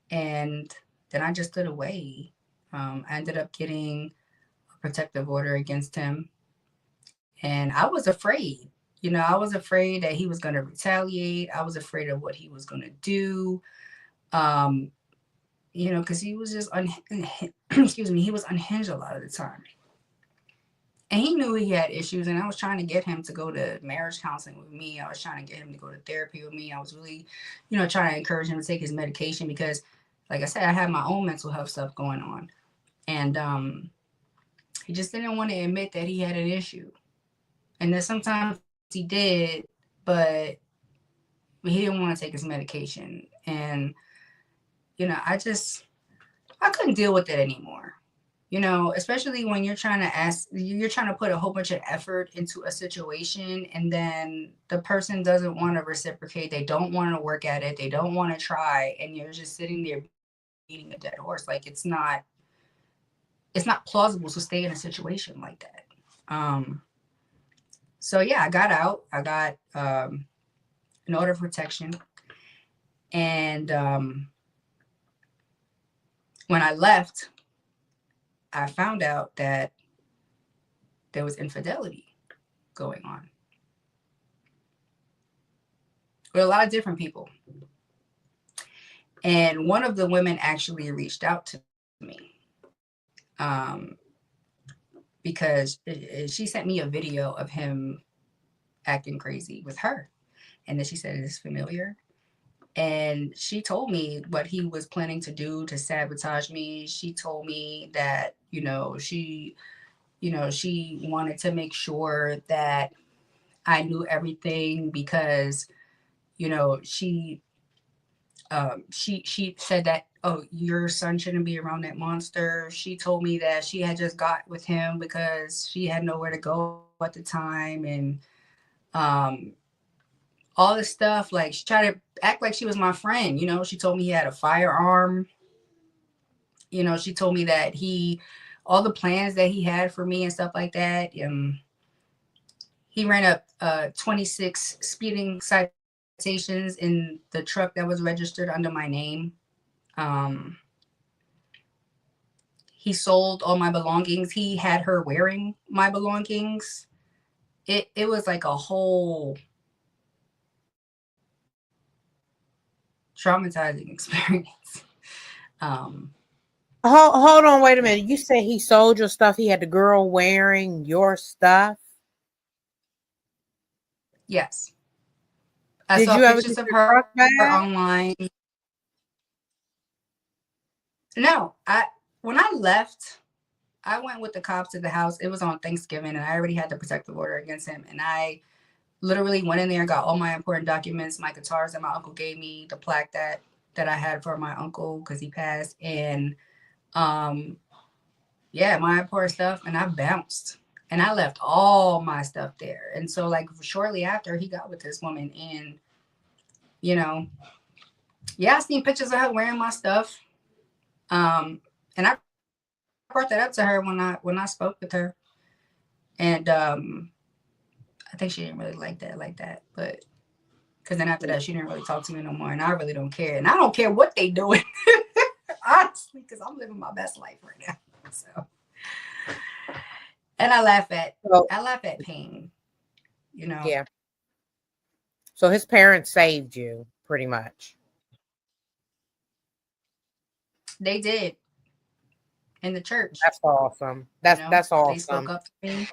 then I just stood away. I ended up getting a protective order against him, and I was afraid. I was afraid that he was going to retaliate. I was afraid of what he was going to do. Because he was just he was unhinged a lot of the time. And he knew he had issues, and I was trying to get him to go to marriage counseling with me. I was trying to get him to go to therapy with me. I was really, trying to encourage him to take his medication because, like I said, I had my own mental health stuff going on. And he just didn't want to admit that he had an issue. And then sometimes he did, but he didn't want to take his medication. And, I couldn't deal with it anymore. Especially when you're trying to put a whole bunch of effort into a situation, and then the person doesn't want to reciprocate. They don't want to work at it. They don't want to try. And you're just sitting there beating a dead horse. Like it's not plausible to stay in a situation like that. So yeah, I got out. I got an order of protection. And when I left, I found out that there was infidelity going on with a lot of different people. And one of the women actually reached out to me. Because she sent me a video of him acting crazy with her. And then she said, "Is this familiar?" And she told me what he was planning to do to sabotage me. She told me that, she wanted to make sure that I knew everything because, she she said that, "Oh, your son shouldn't be around that monster." She told me that she had just got with him because she had nowhere to go at the time, and um all this stuff. Like, she tried to act like she was my friend. She told me he had a firearm. She told me that all the plans that he had for me and stuff like that. He ran up 26 speeding citations in the truck that was registered under my name. He sold all my belongings. He had her wearing my belongings. It was like a whole traumatizing experience. Hold on, wait a minute. You say he sold your stuff. He had the girl wearing your stuff. Yes. I Did saw you ever get pictures of your her truck back? online. No, when I left, I went with the cops to the house. It was on Thanksgiving, and I already had the protective order against him. And I literally went in there, got all my important documents, my guitars that my uncle gave me, the plaque that I had for my uncle because he passed, and my important stuff, and I bounced. And I left all my stuff there. And so, like, shortly after, he got with this woman, and I seen pictures of her wearing my stuff. And I brought that up to her when I spoke with her, and I think she didn't really like that, but because then after that she didn't really talk to me no more, and I really don't care, and I don't care what they doing, honestly, because I'm living my best life right now. So, and I laugh at pain, Yeah. So his parents saved you, pretty much. They did in the church. That's awesome. That's They spoke awesome. up for me.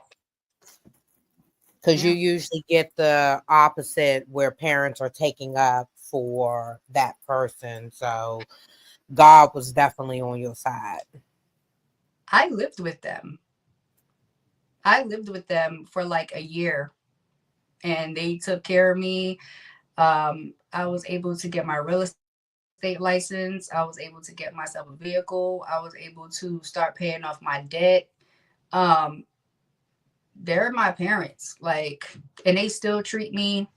Because you Yeah. usually get the opposite where parents are taking up for that person. So God was definitely on your side. I lived with them. I lived with them for like a year, and they took care of me. I was able to get my real estate license. I was able to get myself a vehicle. I was able to start paying off my debt. Um, they're my parents, like, and they still treat me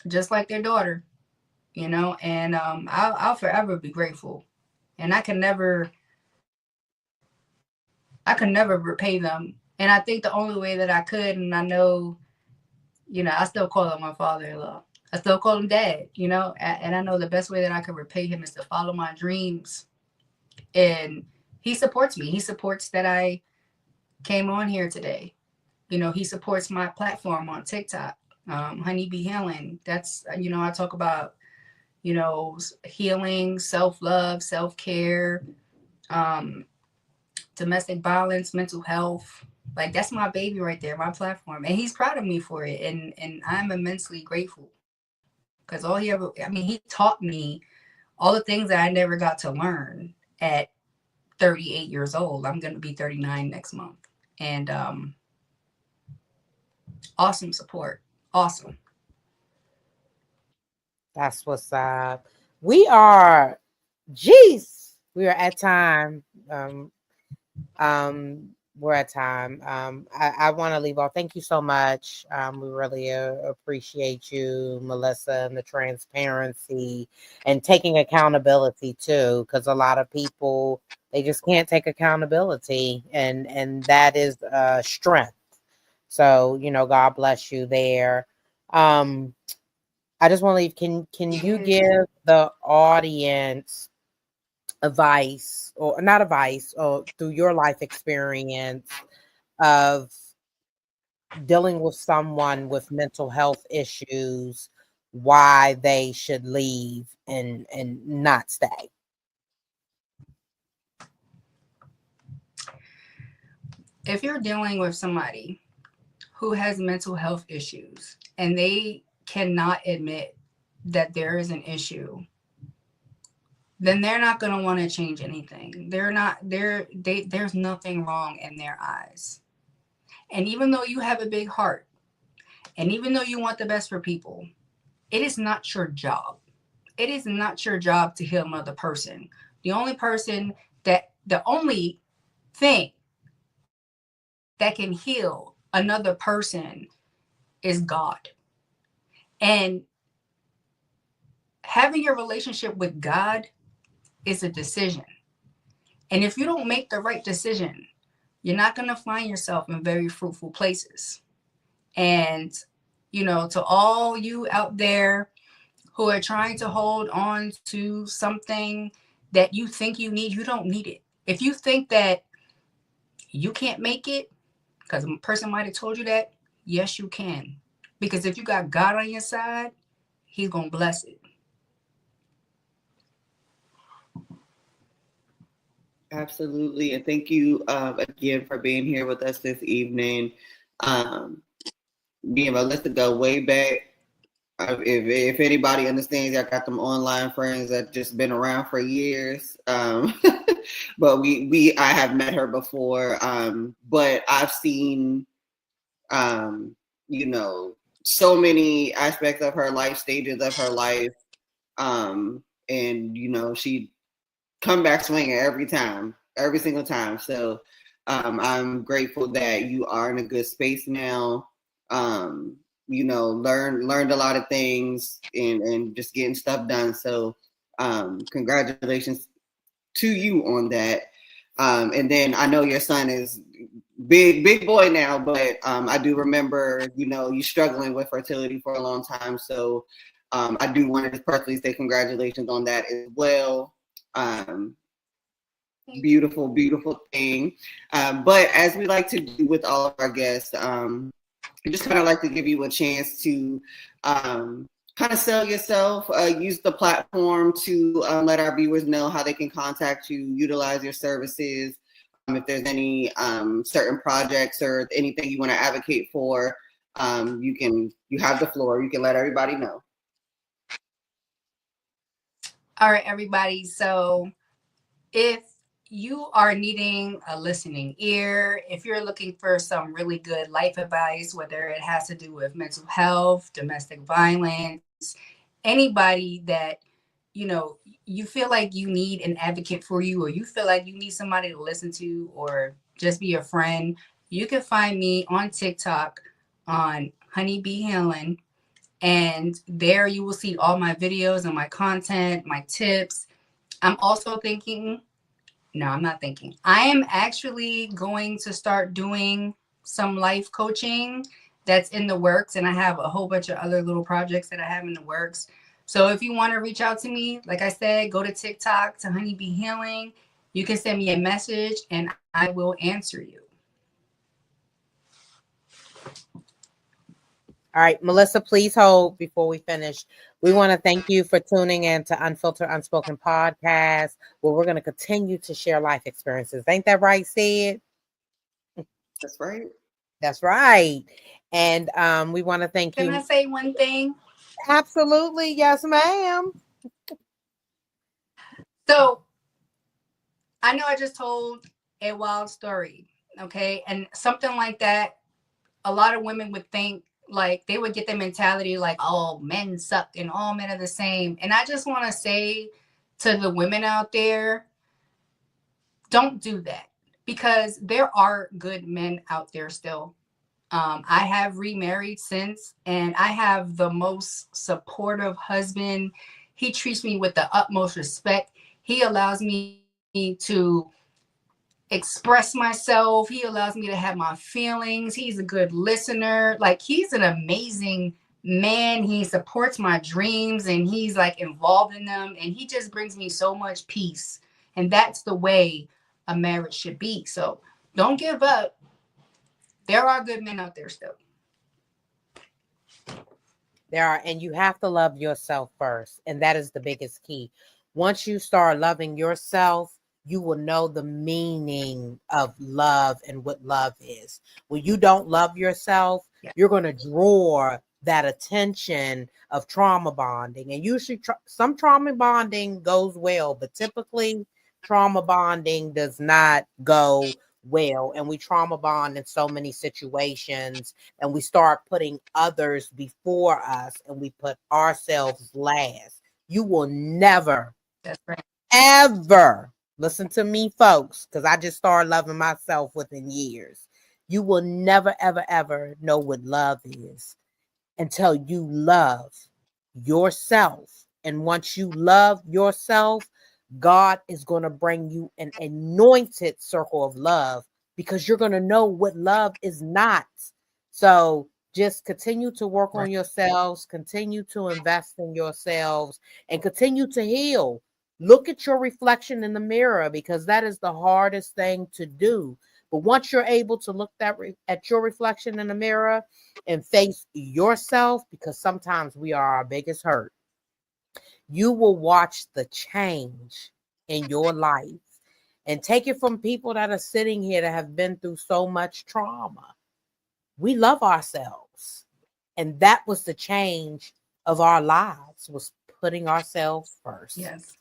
just like their daughter, and I'll forever be grateful. And I can never repay them. And I think the only way that I could, and I know, I still call him my father-in-law. I still call him dad, and I know the best way that I could repay him is to follow my dreams. And he supports me. He supports that I came on here today. He supports my platform on TikTok, Honeybee Healing. That's, I talk about, healing, self-love, self-care, um, domestic violence, mental health. Like, that's my baby right there, my platform. And he's proud of me for it. And I'm immensely grateful. Because he taught me all the things that I never got to learn at 38 years old. I'm going to be 39 next month. And awesome support. Awesome. That's what's up. We are, jeez, we are at time. We're at time. I want to leave off. Thank you so much. We really appreciate you, Melissa, and the transparency and taking accountability too, because a lot of people, they just can't take accountability, and that is strength. So God bless you there. I just want to leave. Can you give the audience advice, or not advice, or through your life experience of dealing with someone with mental health issues, why they should leave and not stay? if you're dealing with somebody who has mental health issues and they cannot admit that there is an issue, then they're not going to want to change anything. There's nothing wrong in their eyes. And even though you have a big heart, and even though you want the best for people, it is not your job. It is not your job to heal another person. The only thing that can heal another person is God. And having a relationship with God is a decision. And if you don't make the right decision, you're not going to find yourself in very fruitful places. And, to all you out there who are trying to hold on to something that you think you need, you don't need it. If you think that you can't make it, because a person might have told you that, yes, you can. Because if you got God on your side, he's going to bless it. Absolutely. And thank you again for being here with us this evening. Me and Melissa go way back. If anybody understands, I got them online friends that just been around for years. But I have met her before. But I've seen, so many aspects of her life, stages of her life. And, she come back swinging every single time. So I'm grateful that you are in a good space now. Learned a lot of things and just getting stuff done. So congratulations to you on that. And then I know your son is big boy now, but I do remember, you struggling with fertility for a long time. So I do want to personally say congratulations on that as well. Beautiful thing. But as we like to do with all of our guests, I just kind of like to give you a chance to kind of sell yourself, use the platform to let our viewers know how they can contact you, utilize your services. If there's any certain projects or anything you want to advocate for, you have the floor. You can let everybody know. All right, everybody. So if you are needing a listening ear, if you're looking for some really good life advice, whether it has to do with mental health, domestic violence, anybody that, you feel like you need an advocate for you, or you feel like you need somebody to listen to, or just be a friend, you can find me on TikTok on Honeybee Healing. And there you will see all my videos and my content, my tips. I'm actually going to start doing some life coaching that's in the works. And I have a whole bunch of other little projects that I have in the works. So if you want to reach out to me, like I said, go to TikTok to Honeybee Healing. You can send me a message and I will answer you. All right, Melissa, please hold before we finish. We want to thank you for tuning in to Unfiltered, Unspoken podcast, where we're going to continue to share life experiences. Ain't that right, Sid? That's right. That's right. And we want to thank you. Can I say one thing? Absolutely. Yes, ma'am. So I know I just told a wild story, okay? And something like that, a lot of women would think, like, they would get the mentality like, oh, men suck and all men are the same. And I just want to say to the women out there, don't do that, because there are good men out there still. I have remarried since, and I have the most supportive husband. He treats me with the utmost respect. He allows me to express myself. He allows me to have my feelings. He's a good listener. Like, he's an amazing man. He supports my dreams and he's like involved in them. And he just brings me so much peace. And that's the way a marriage should be. So don't give up. There are good men out there still. There are, and you have to love yourself first. And that is the biggest key. Once you start loving yourself, you will know the meaning of love and what love is. When you don't love yourself, you're going to draw that attention of trauma bonding. And usually some trauma bonding goes well, but typically trauma bonding does not go well. And we trauma bond in so many situations, and we start putting others before us, and we put ourselves last. You will never, ever, listen to me, folks, because I just started loving myself within years. You will never, ever, ever know what love is until you love yourself. And once you love yourself, God is going to bring you an anointed circle of love, because you're going to know what love is not. So just continue to work on yourselves, continue to invest in yourselves, and continue to heal. Look at your reflection in the mirror, because that is the hardest thing to do. But once you're able to look at your reflection in the mirror and face yourself, because sometimes we are our biggest hurt, you will watch the change in your life. And take it from people that are sitting here that have been through so much trauma. We love ourselves. And that was the change of our lives, was putting ourselves first. Yes.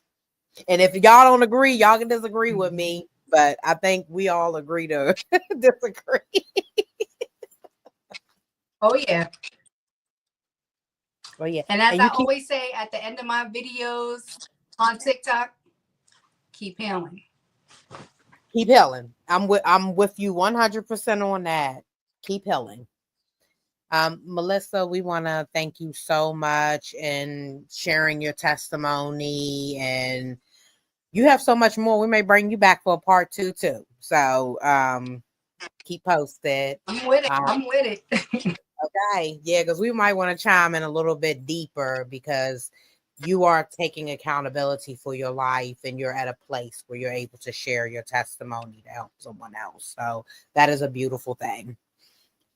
And if y'all don't agree, y'all can disagree with me, but I think we all agree to disagree. Oh, yeah. Well, yeah. And as I always say at the end of my videos on TikTok, keep healing. Keep healing. I'm with you 100% on that. Keep healing. Melissa, we want to thank you so much in sharing your testimony, and you have so much more. We may bring you back for a part 2 too. So keep posted. I'm with it. Okay. Yeah, because we might want to chime in a little bit deeper, because you are taking accountability for your life, and you're at a place where you're able to share your testimony to help someone else. So that is a beautiful thing.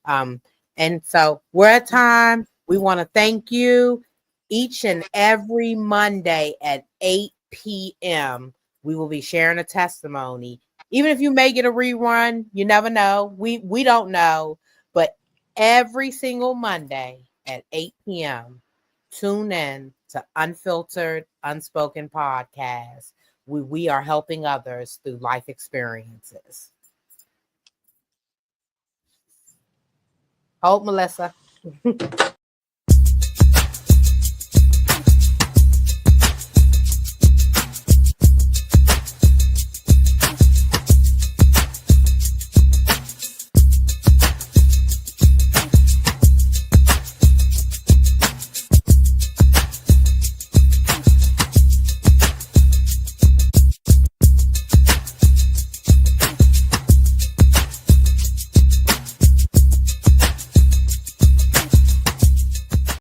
And so we're at time. We want to thank you. Each and every Monday at 8 p.m., we will be sharing a testimony. Even if you may get a rerun, you never know. We don't know. But every single Monday at 8 p.m., tune in to Unfiltered, Unspoken podcast. We are helping others through life experiences. Hold, Melissa.